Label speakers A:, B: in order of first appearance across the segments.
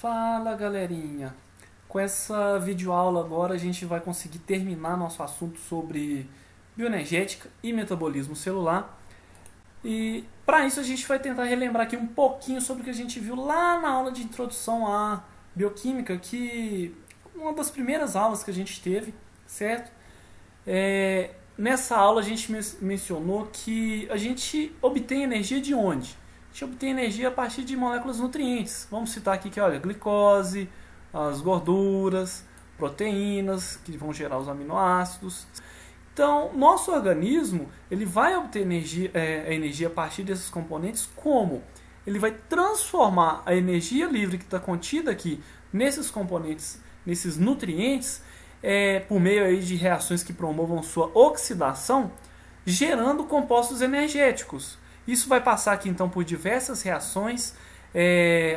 A: Fala, galerinha! Com essa videoaula agora a gente vai conseguir terminar nosso assunto sobre bioenergética e metabolismo celular. E para isso a gente vai tentar relembrar aqui um pouquinho sobre o que a gente viu lá na aula de introdução à bioquímica, que uma das primeiras aulas que a gente teve, certo? Nessa aula a gente mencionou que a gente obtém energia de onde? A gente obtém energia a partir de moléculas nutrientes. Vamos citar aqui que, olha, glicose, as gorduras, proteínas, que vão gerar os aminoácidos. Então, nosso organismo ele vai obter energia a partir desses componentes. Como? Ele vai transformar a energia livre que está contida aqui nesses componentes, nesses nutrientes, por meio aí de reações que promovam sua oxidação, gerando compostos energéticos. Isso vai passar aqui então por diversas reações,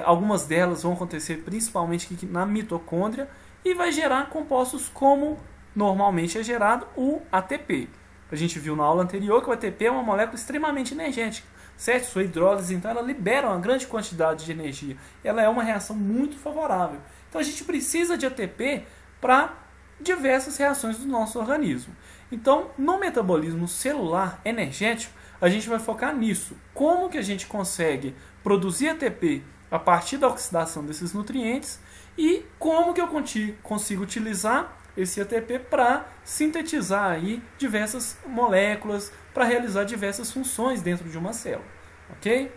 A: algumas delas vão acontecer principalmente aqui na mitocôndria e vai gerar compostos como normalmente é gerado o ATP. A gente viu na aula anterior que o ATP é uma molécula extremamente energética, certo? Sua hidrólise então ela libera uma grande quantidade de energia, ela é uma reação muito favorável. Então a gente precisa de ATP para diversas reações do nosso organismo. Então no metabolismo celular energético a gente vai focar nisso. Como que a gente consegue produzir ATP a partir da oxidação desses nutrientes e como que eu consigo utilizar esse ATP para sintetizar aí diversas moléculas, para realizar diversas funções dentro de uma célula, ok?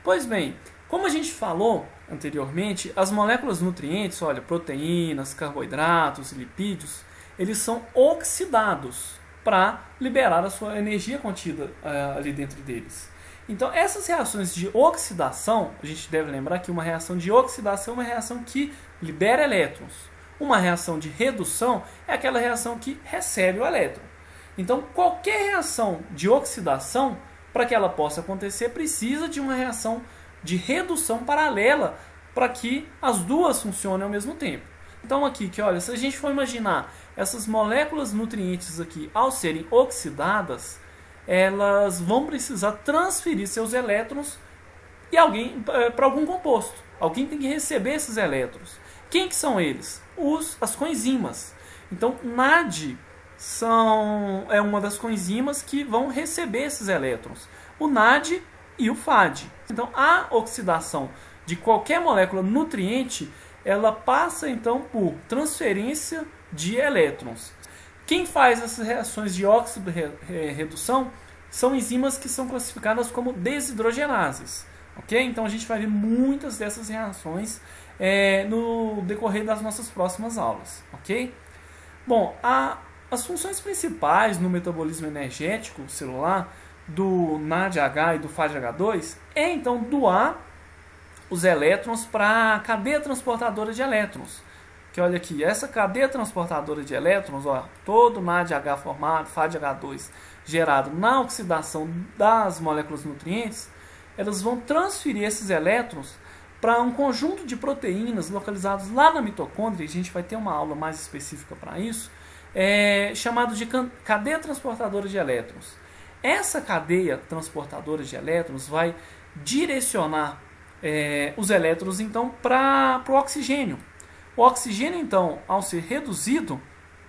A: Pois bem, como a gente falou anteriormente, as moléculas nutrientes, olha, proteínas, carboidratos, lipídios, eles são oxidados para liberar a sua energia contida ali dentro deles. Então, essas reações de oxidação, a gente deve lembrar que uma reação de oxidação é uma reação que libera elétrons. Uma reação de redução é aquela reação que recebe o elétron. Então, qualquer reação de oxidação, para que ela possa acontecer, precisa de uma reação de redução paralela para que as duas funcionem ao mesmo tempo. Então aqui, que olha, se a gente for imaginar essas moléculas nutrientes aqui, ao serem oxidadas, elas vão precisar transferir seus elétrons e para algum composto. Alguém tem que receber esses elétrons. Quem que são eles? As coenzimas. Então, NAD é uma das coenzimas que vão receber esses elétrons. O NAD e o FAD. Então, a oxidação de qualquer molécula nutriente ela passa então por transferência de elétrons. Quem faz essas reações de óxido-redução são enzimas que são classificadas como desidrogenases. Ok? Então a gente vai ver muitas dessas reações no decorrer das nossas próximas aulas. Ok? Bom, as funções principais no metabolismo energético celular do NADH e do FADH2 é então doar os elétrons para a cadeia transportadora de elétrons. Que olha aqui, essa cadeia transportadora de elétrons, ó, todo NADH formado, FADH2 gerado na oxidação das moléculas nutrientes, elas vão transferir esses elétrons para um conjunto de proteínas localizados lá na mitocôndria, e a gente vai ter uma aula mais específica para isso, chamado de cadeia transportadora de elétrons. Essa cadeia transportadora de elétrons vai direcionar os elétrons então para o oxigênio. O oxigênio então, ao ser reduzido,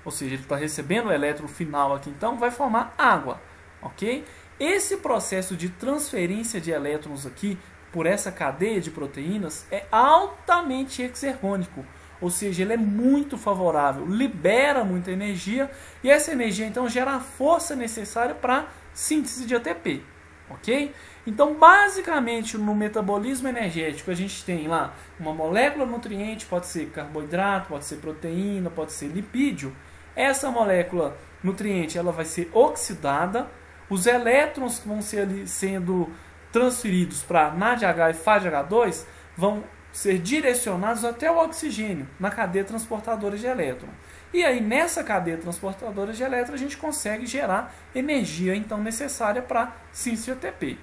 A: ou seja, ele está recebendo o elétron final aqui então, vai formar água, ok? Esse processo de transferência de elétrons aqui por essa cadeia de proteínas é altamente exergônico, ou seja, ele é muito favorável, libera muita energia e essa energia então gera a força necessária para síntese de ATP, ok? Então, basicamente, no metabolismo energético, a gente tem lá uma molécula nutriente, pode ser carboidrato, pode ser proteína, pode ser lipídio. Essa molécula nutriente ela vai ser oxidada, os elétrons que vão ser ali sendo transferidos para NADH e FADH2 vão ser direcionados até o oxigênio, na cadeia transportadora de elétron. E aí, nessa cadeia transportadora de elétron, a gente consegue gerar energia então necessária para síntese de ATP.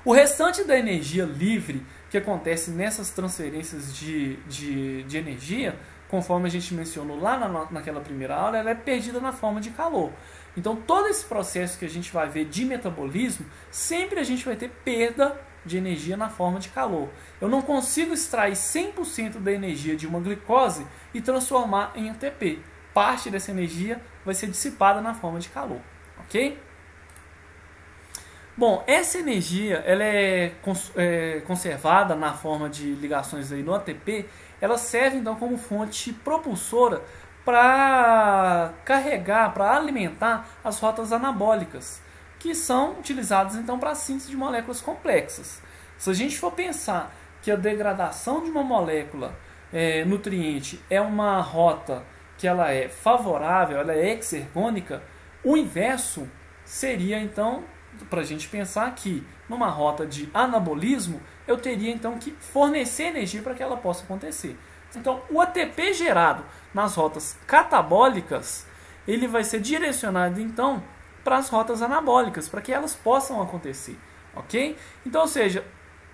A: O restante da energia livre que acontece nessas transferências de energia, conforme a gente mencionou lá naquela primeira aula, ela é perdida na forma de calor. Então todo esse processo que a gente vai ver de metabolismo, sempre a gente vai ter perda de energia na forma de calor. Eu não consigo extrair 100% da energia de uma glicose e transformar em ATP. Parte dessa energia vai ser dissipada na forma de calor, ok? Bom, essa energia ela é conservada na forma de ligações aí no ATP. Ela serve então como fonte propulsora para carregar, para alimentar as rotas anabólicas, que são utilizadas então para a síntese de moléculas complexas. Se a gente for pensar que a degradação de uma molécula nutriente é uma rota que ela é favorável, ela é exergônica, o inverso seria então para a gente pensar que numa rota de anabolismo eu teria então que fornecer energia para que ela possa acontecer. Então o ATP gerado nas rotas catabólicas ele vai ser direcionado então para as rotas anabólicas, para que elas possam acontecer, ok? Então, ou seja,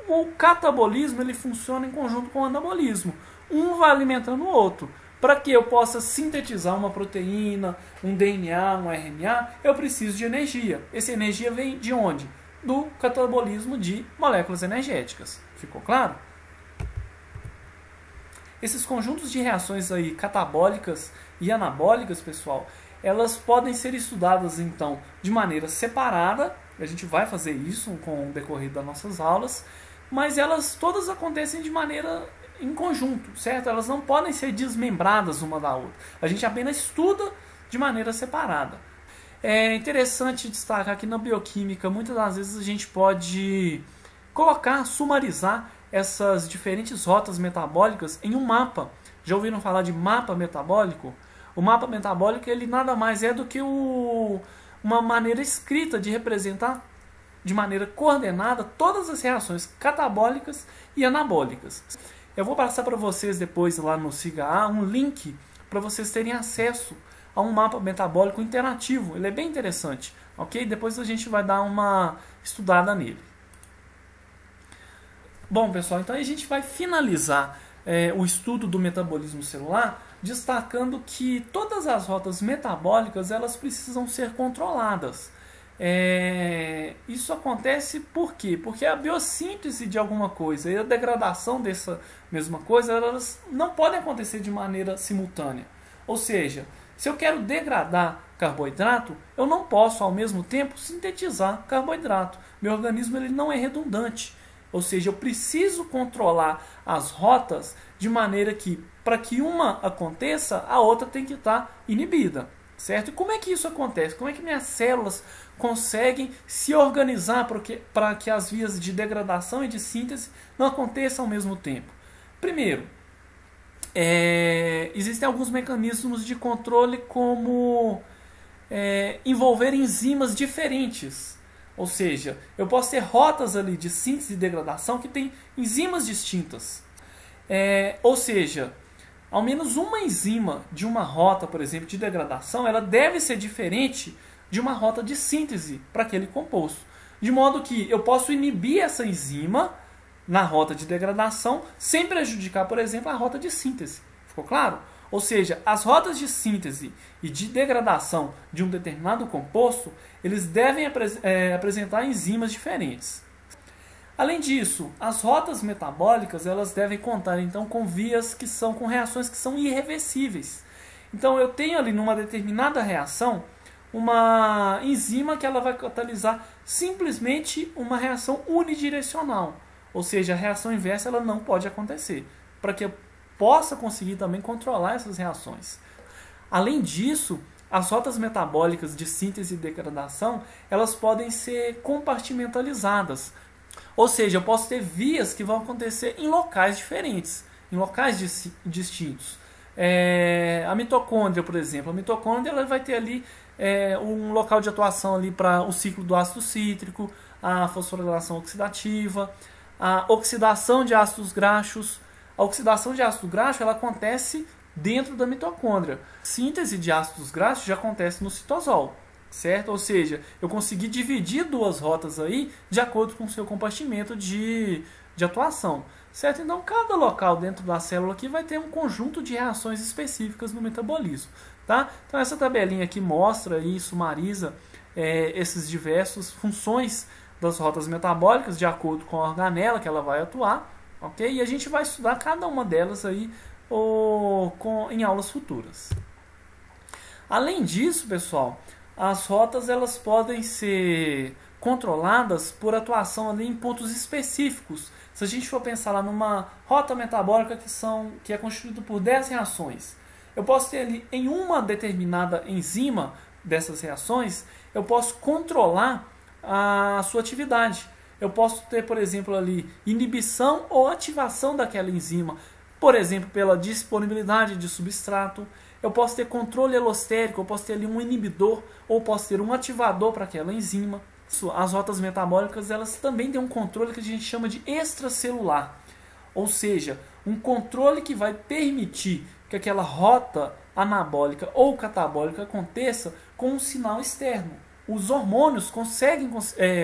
A: o catabolismo ele funciona em conjunto com o anabolismo. Um vai alimentando o outro. Para que eu possa sintetizar uma proteína, um DNA, um RNA, eu preciso de energia. Essa energia vem de onde? Do catabolismo de moléculas energéticas. Ficou claro? Esses conjuntos de reações aí catabólicas e anabólicas, pessoal, elas podem ser estudadas então de maneira separada. A gente vai fazer isso com o decorrer das nossas aulas, mas elas todas acontecem de maneira em conjunto, certo? Elas não podem ser desmembradas uma da outra. A gente apenas estuda de maneira separada. É interessante destacar que na bioquímica, muitas das vezes a gente pode colocar, sumarizar essas diferentes rotas metabólicas em um mapa. Já ouviram falar de mapa metabólico? O mapa metabólico ele nada mais é do que uma maneira escrita de representar de maneira coordenada todas as reações catabólicas e anabólicas. Eu vou passar para vocês depois lá no SIGA um link para vocês terem acesso a um mapa metabólico interativo. Ele é bem interessante, ok? Depois a gente vai dar uma estudada nele. Bom, pessoal, então a gente vai finalizar o estudo do metabolismo celular destacando que todas as rotas metabólicas elas precisam ser controladas. Isso acontece por quê? Porque a biossíntese de alguma coisa e a degradação dessa mesma coisa elas não podem acontecer de maneira simultânea. Ou seja, se eu quero degradar carboidrato, eu não posso ao mesmo tempo sintetizar carboidrato. Meu organismo ele não é redundante. Ou seja, eu preciso controlar as rotas de maneira que, para que uma aconteça, a outra tem que estar inibida. Certo? E como é que isso acontece? Como é que minhas células conseguem se organizar para que as vias de degradação e de síntese não aconteçam ao mesmo tempo? Primeiro, existem alguns mecanismos de controle como envolver enzimas diferentes. Ou seja, eu posso ter rotas ali de síntese e degradação que têm enzimas distintas. Ou seja, ao menos uma enzima de uma rota, por exemplo, de degradação, ela deve ser diferente de uma rota de síntese para aquele composto. De modo que eu posso inibir essa enzima na rota de degradação sem prejudicar, por exemplo, a rota de síntese. Ficou claro? Ou seja, as rotas de síntese e de degradação de um determinado composto, eles devem apresentar enzimas diferentes. Além disso, as rotas metabólicas elas devem contar então com vias que são com reações que são irreversíveis. Então eu tenho ali numa determinada reação uma enzima que ela vai catalisar simplesmente uma reação unidirecional. Ou seja, a reação inversa ela não pode acontecer, para que eu possa conseguir também controlar essas reações. Além disso, as rotas metabólicas de síntese e degradação elas podem ser compartimentalizadas. Ou seja, eu posso ter vias que vão acontecer em locais diferentes, em locais distintos. A mitocôndria, por exemplo, a mitocôndria ela vai ter ali um local de atuação ali para o ciclo do ácido cítrico, a fosforilação oxidativa, a oxidação de ácidos graxos. A oxidação de ácido graxo ela acontece dentro da mitocôndria. A síntese de ácidos graxos já acontece no citosol. Certo? Ou seja, eu consegui dividir duas rotas aí de acordo com o seu compartimento de atuação. Certo? Então, cada local dentro da célula aqui vai ter um conjunto de reações específicas no metabolismo. Tá? Então, essa tabelinha aqui mostra e sumariza essas diversas funções das rotas metabólicas, de acordo com a organela que ela vai atuar, ok? E a gente vai estudar cada uma delas aí em aulas futuras. Além disso, pessoal, as rotas elas podem ser controladas por atuação ali em pontos específicos. Se a gente for pensar lá numa rota metabólica que é constituída por 10 reações, eu posso ter ali em uma determinada enzima dessas reações, eu posso controlar a sua atividade. Eu posso ter, por exemplo, ali inibição ou ativação daquela enzima, por exemplo, pela disponibilidade de substrato. Eu posso ter controle alostérico, eu posso ter ali um inibidor ou posso ter um ativador para aquela enzima. As rotas metabólicas elas também têm um controle que a gente chama de extracelular, ou seja, um controle que vai permitir que aquela rota anabólica ou catabólica aconteça com um sinal externo. Os hormônios conseguem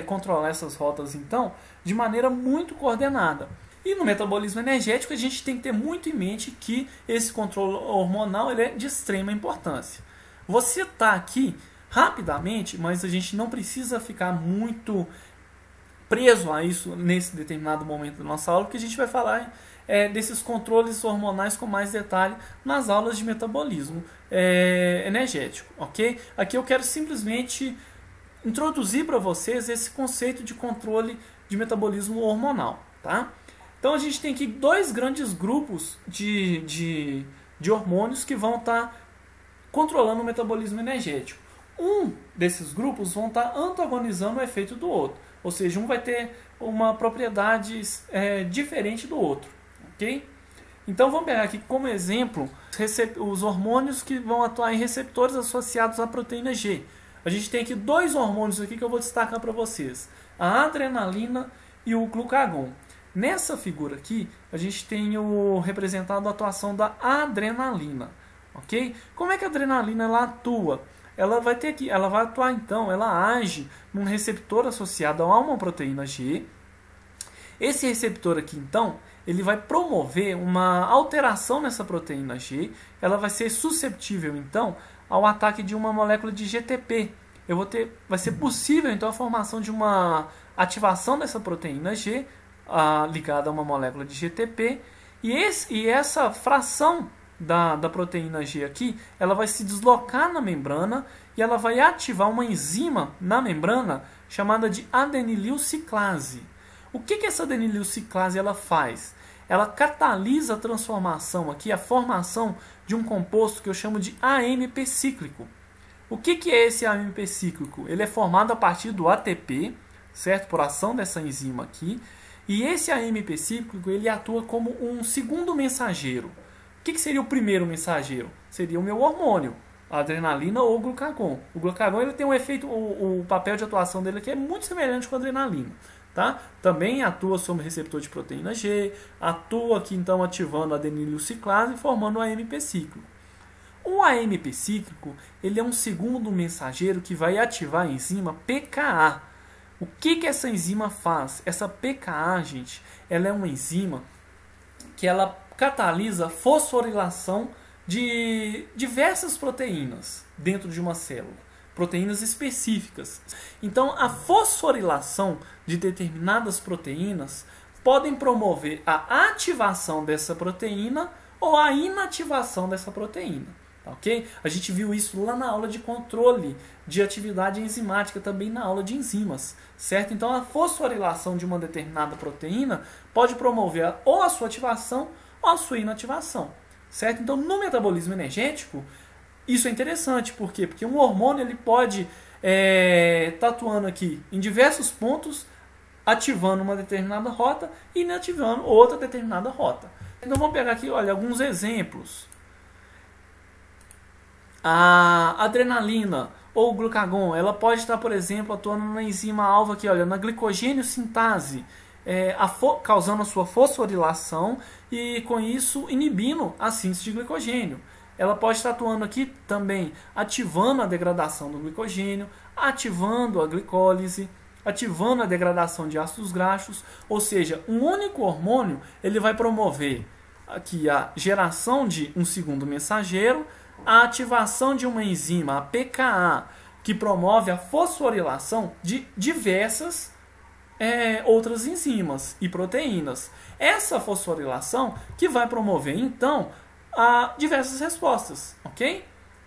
A: controlar essas rotas, então, de maneira muito coordenada. E no metabolismo energético, a gente tem que ter muito em mente que esse controle hormonal ele é de extrema importância. Vou citar aqui rapidamente, mas a gente não precisa ficar muito preso a isso nesse determinado momento da nossa aula, porque a gente vai falar desses controles hormonais com mais detalhe nas aulas de metabolismo energético, ok? Aqui eu quero simplesmente introduzir para vocês esse conceito de controle de metabolismo hormonal, tá? Então a gente tem aqui dois grandes grupos de hormônios que vão estar controlando o metabolismo energético. Um desses grupos vão estar antagonizando o efeito do outro, ou seja, um vai ter uma propriedade diferente do outro, ok? Então vamos pegar aqui como exemplo os hormônios que vão atuar em receptores associados à proteína G. A gente tem aqui dois hormônios aqui que eu vou destacar para vocês, a adrenalina e o glucagon. Nessa figura aqui, a gente tem representado a atuação da adrenalina, ok? Como é que a adrenalina ela atua? Ela vai atuar então, ela age num receptor associado a uma proteína G. Esse receptor aqui então, ele vai promover uma alteração nessa proteína G, ela vai ser susceptível então ao ataque de uma molécula de GTP. Vai ser possível então a formação de uma ativação dessa proteína G ligada a uma molécula de GTP, e essa fração da proteína G aqui, ela vai se deslocar na membrana e ela vai ativar uma enzima na membrana chamada de adenililciclase. O que essa adenililciclase ela faz? Ela catalisa a transformação aqui, a formação de um composto que eu chamo de AMP cíclico. O que é esse AMP cíclico? Ele é formado a partir do ATP, certo? Por ação dessa enzima aqui. E esse AMP cíclico ele atua como um segundo mensageiro. O que seria o primeiro mensageiro? Seria o meu hormônio, a adrenalina ou o glucagon. O glucagon ele tem um efeito, o papel de atuação dele aqui é muito semelhante com a adrenalina. Tá? Também atua sobre receptor de proteína G, atua aqui então ativando a adenililciclase e formando o AMP cíclico. O AMP cíclico ele é um segundo mensageiro que vai ativar a enzima pKa. O que essa enzima faz? Essa pKa, gente, ela é uma enzima que ela catalisa a fosforilação de diversas proteínas dentro de uma célula, proteínas específicas. Então, a fosforilação de determinadas proteínas podem promover a ativação dessa proteína ou a inativação dessa proteína. Ok? A gente viu isso lá na aula de controle de atividade enzimática, também na aula de enzimas, certo? Então a fosforilação de uma determinada proteína pode promover ou a sua ativação ou a sua inativação, certo? Então no metabolismo energético isso é interessante, por quê? Porque um hormônio ele pode estar atuando aqui em diversos pontos, ativando uma determinada rota e inativando outra determinada rota. Então vamos pegar aqui, olha, alguns exemplos. A adrenalina ou o glucagon, ela pode estar, por exemplo, atuando na enzima alvo aqui, olha, na glicogênio sintase, causando a sua fosforilação e com isso inibindo a síntese de glicogênio. Ela pode estar atuando aqui também ativando a degradação do glicogênio, ativando a glicólise, ativando a degradação de ácidos graxos, ou seja, um único hormônio ele vai promover aqui a geração de um segundo mensageiro, a ativação de uma enzima, a pKa, que promove a fosforilação de diversas outras enzimas e proteínas. Essa fosforilação que vai promover, então, diversas respostas, ok?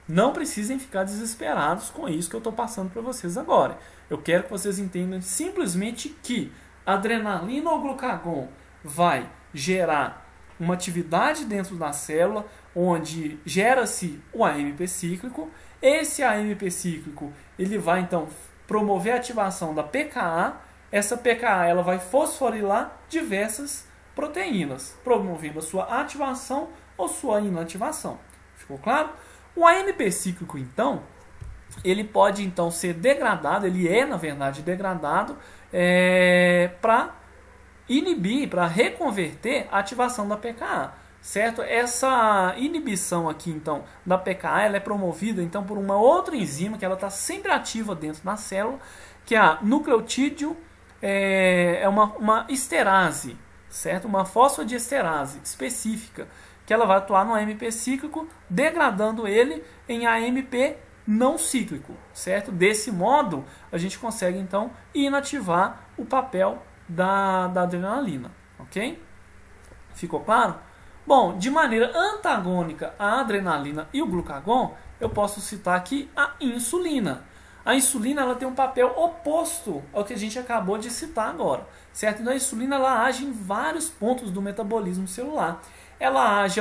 A: Não precisem ficar desesperados com isso que eu estou passando para vocês agora. Eu quero que vocês entendam simplesmente que a adrenalina ou glucagon vai gerar uma atividade dentro da célula, onde gera-se o AMP cíclico. Esse AMP cíclico ele vai então promover a ativação da pKa. Essa pKa ela vai fosforilar diversas proteínas, promovendo a sua ativação ou sua inativação. Ficou claro? O AMP cíclico, então, ele pode então ser degradado, ele é na verdade degradado para inibir, para reconverter a ativação da pKa, certo? Essa inibição aqui então da pKa, ela é promovida então por uma outra enzima que ela está sempre ativa dentro da célula, que é a nucleotídeo, uma esterase, certo? Uma fosfodiesterase específica, que ela vai atuar no AMP cíclico, degradando ele em AMP não cíclico, certo? Desse modo, a gente consegue então inativar o papel da adrenalina, ok? Ficou claro? Bom, de maneira antagônica à adrenalina e o glucagon, eu posso citar aqui a insulina. A insulina ela tem um papel oposto ao que a gente acabou de citar agora, certo? Então a insulina ela age em vários pontos do metabolismo celular. Ela age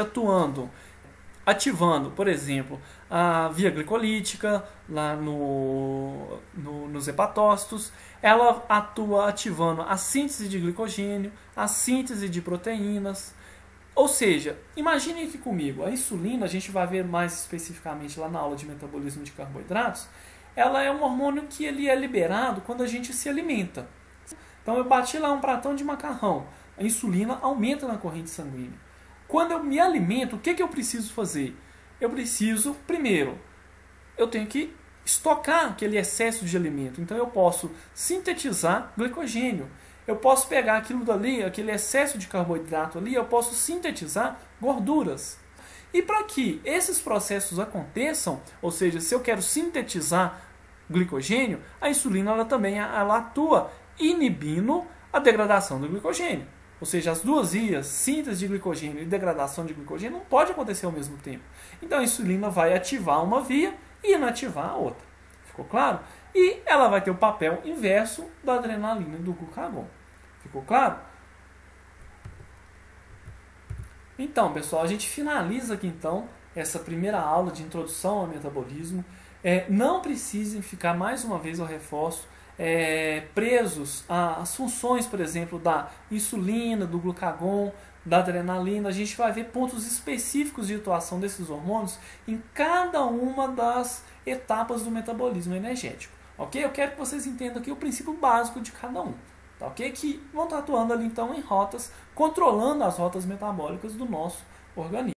A: ativando, por exemplo, a via glicolítica lá nos hepatócitos. Ela atua ativando a síntese de glicogênio, a síntese de proteínas. Ou seja, imagine aqui comigo, a insulina, a gente vai ver mais especificamente lá na aula de metabolismo de carboidratos, ela é um hormônio que ele é liberado quando a gente se alimenta. Então eu bati lá um pratão de macarrão, a insulina aumenta na corrente sanguínea. Quando eu me alimento, o que eu preciso fazer? Eu preciso, primeiro, eu tenho que estocar aquele excesso de alimento. Então eu posso sintetizar glicogênio. Eu posso pegar aquilo dali, aquele excesso de carboidrato ali, eu posso sintetizar gorduras. E para que esses processos aconteçam, ou seja, se eu quero sintetizar glicogênio, a insulina ela também ela atua inibindo a degradação do glicogênio. Ou seja, as duas vias, síntese de glicogênio e degradação de glicogênio, não pode acontecer ao mesmo tempo. Então a insulina vai ativar uma via e inativar a outra. Ficou claro? E ela vai ter o papel inverso da adrenalina e do glucagon. Ficou claro? Então, pessoal, a gente finaliza aqui então essa primeira aula de introdução ao metabolismo. Não precisem ficar, mais uma vez eu reforço, presos às funções, por exemplo, da insulina, do glucagon, da adrenalina. A gente vai ver pontos específicos de atuação desses hormônios em cada uma das etapas do metabolismo energético. Ok? Eu quero que vocês entendam aqui o princípio básico de cada um. Tá, ok? Que vão estar atuando ali então em rotas, controlando as rotas metabólicas do nosso organismo.